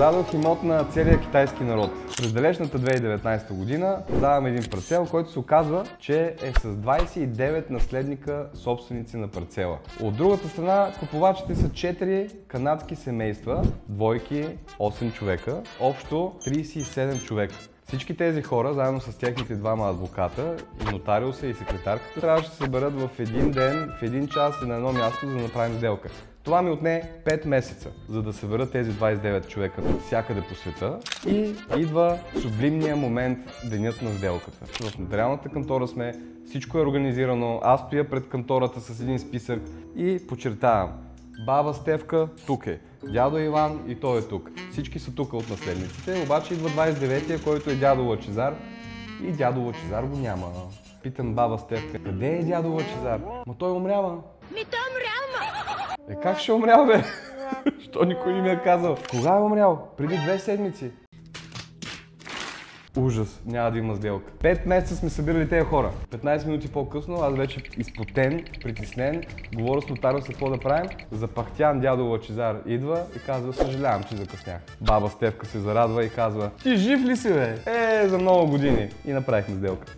Продадох имот на целия китайски народ. През далечната 2019 година продавам един парцел, който се оказва, че е с 29 наследника собственици на парцела. От другата страна, купувачите са 4 канадски семейства, двойки, 8 човека, общо 37 човека. Всички тези хора, заедно с техните двама адвоката, и нотариуса, и секретарката, трябваше да се съберат в един ден, в един час и на едно място, за да направим сделка. Това ми отне 5 месеца, за да съберат тези 29 човека от всякъде по света, и идва сублимния момент, денят на сделката. В нотариалната кантора сме, всичко е организирано, аз стоя пред кантората с един списък и подчертавам: баба Стефка тук е, дядо Иван и той е тук. Всички са тук от наследниците, обаче идва 29-я, който е дядо Лъчезар, и дядо Лъчезар го няма. Питам баба Стефка: къде е дядо Лъчезар? Ма той умрява. Той умрял, Как ще умрял, бе? Що никой не ми е казал? Кога е умрял? Преди 2 седмици. Ужас, няма да има сделка. 5 месеца сме събирали тези хора. 15 минути по-късно, аз вече изпотен, притеснен, говоря с нотариуса какво да правим. Запахтян дядо Лъчезар идва и казва: съжалявам, че закъснях. Баба Стефка се зарадва и казва: ти жив ли си, бе? За много години. И направихме сделка.